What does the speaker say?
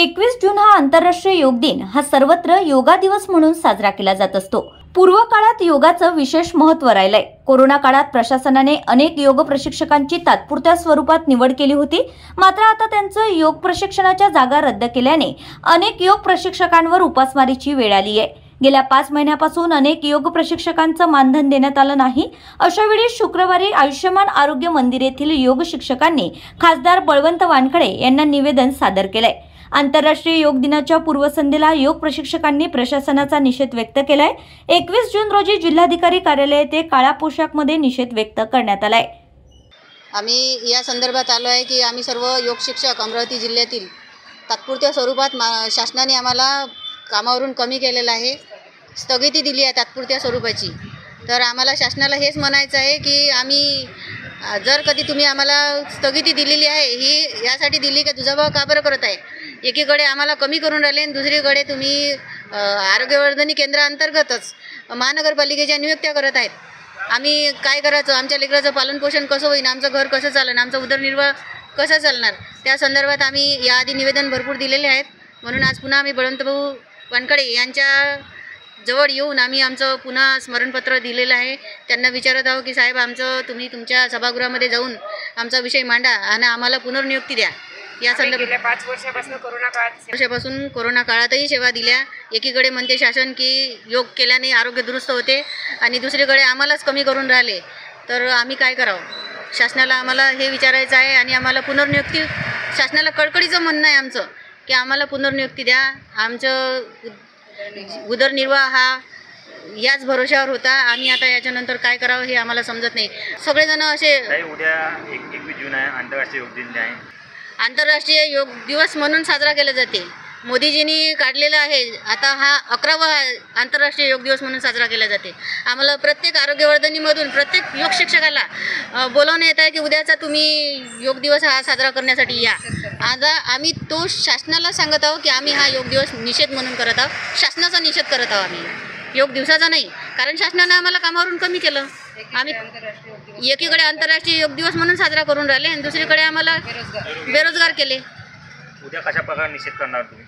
21 जून हा आंतरराष्ट्रीय योग दिन हा सर्वत्र योगा दिवस म्हणून साजरा केला जात असतो। पूर्व काळात योगाचं विशेष महत्त्व राहिलंय। कोरोना काळात प्रशासनाने अनेक योग प्रशिक्षकांची तात्पुरत्या स्वरूपात निवड केली होती, मात्र आता त्यांचं योग प्रशिक्षणाच्या जागा रद्द केल्याने अनेक योग प्रशिक्षकांवर उपासमारीची वेळ आली आहे। गेल्या 5 महिन्यापासून अनेक योग प्रशिक्षकांचं मानधन देण्यात आलं नाही। अशा वेळी शुक्रवारी आयुष्यमान आरोग्य मंदिर येथील योग शिक्षकांनी खासदार बळवंत वानखडे यांना निवेदन सादर केलंय। आंतरराष्ट्रीय योग दिनाच्या पूर्वसंध्येला योग प्रशिक्षकांनी प्रशासनाचा निषेध व्यक्त केलाय। 21 जून रोजी जिल्हाधिकारी कार्यालय येथे काळा पोशाखमध्ये निषेध व्यक्त करण्यात आलाय। आम्ही या संदर्भात आलो आहे की आम्ही सर्व योग शिक्षक अमरावती जिल्ह्यातील तात्पुरत्या स्वरूपात शासनाने आम्हाला कामावरून कमी केलेलं आहे, स्थगिती दिली आहे तात्पुरत्या स्वरूपाची। तर आम्हाला शासनाला हेच म्हणायचं आहे की आम्ही जर कधी तुम्ही आम्हाला स्थगिती दिलेली आहे ही यासाठी दिली की तुझा भाव का बरं करत आहे। एकीकडे आम्हाला कमी करून राहिले आणि दुसरीकडे तुम्ही आरोग्यवर्धनी केंद्राअंतर्गतच महानगरपालिकेच्या नियुक्त्या करत आहेत। आम्ही काय करायचं, आमच्या लेकराचं पालनपोषण कसं होईल, आमचं घर कसं चालेल, आमचा उदरनिर्वाह कसा चालणार, त्या संदर्भात आम्ही याआधी निवेदन भरपूर दिलेले आहेत। म्हणून आज पुन्हा आम्ही बळवंतभाऊ वानखडे यांच्या जवळ येऊन आम्ही आमचं पुन्हा स्मरणपत्र दिलेलं आहे। त्यांना विचारत आहोत की साहेब आमचं तुम्ही तुमच्या सभागृहामध्ये जाऊन आमचा विषय मांडा आणि आम्हाला पुनर्नियुक्ती द्या। या संदर्भात 5 वर्षापासून कोरोना काळातही सेवा दिल्या। एकीकडे म्हणते शासन की योग केल्याने आरोग्य दुरुस्त होते आणि दुसरीकडे आम्हालाच कमी करून राहिले। तर आम्ही काय करावं? शासनाला आम्हाला हे विचारायचं आहे आणि आम्हाला पुनर्नियुक्ती, शासनाला कळकळीचं म्हणणं आहे आमचं की आम्हाला पुनर्नियुक्ती द्या। आमचं उदरनिर्वाह हा याच भरोशावर होता आणि आता याच्यानंतर काय करावं हे आम्हाला समजत नाही। सगळेजण असे उद्या 21 जून आहे, आंतरराष्ट्रीय योग दिन आहे। आंतरराष्ट्रीय योग दिवस म्हणून साजरा केला जाते। मोदीजींनी काढलेला आहे, आता हा 11वा आंतरराष्ट्रीय योग दिवस म्हणून साजरा केला जाते। आम्हाला प्रत्येक आरोग्यवर्धनीमधून प्रत्येक योग शिक्षकाला बोलावण्यात येत आहे की उद्याचा तुम्ही योग दिवस हा साजरा करण्यासाठी या। आता आम्ही तो शासनाला सांगत आहोत की आम्ही हा योग दिवस निषेध म्हणून करत आहोत, शासनाचा निषेध करत आहोत आम्ही, योग दिवसाचा नाही। कारण शासनाने आम्हाला कामावरून कमी केलं। आम्ही एकीकडे आंतरराष्ट्रीय योग दिवस म्हणून साजरा करून राहिले आणि दुसरीकडे आम्हाला बेरोजगार केले। उद्या कशा प्रकारे निषेध करणार तुम्ही?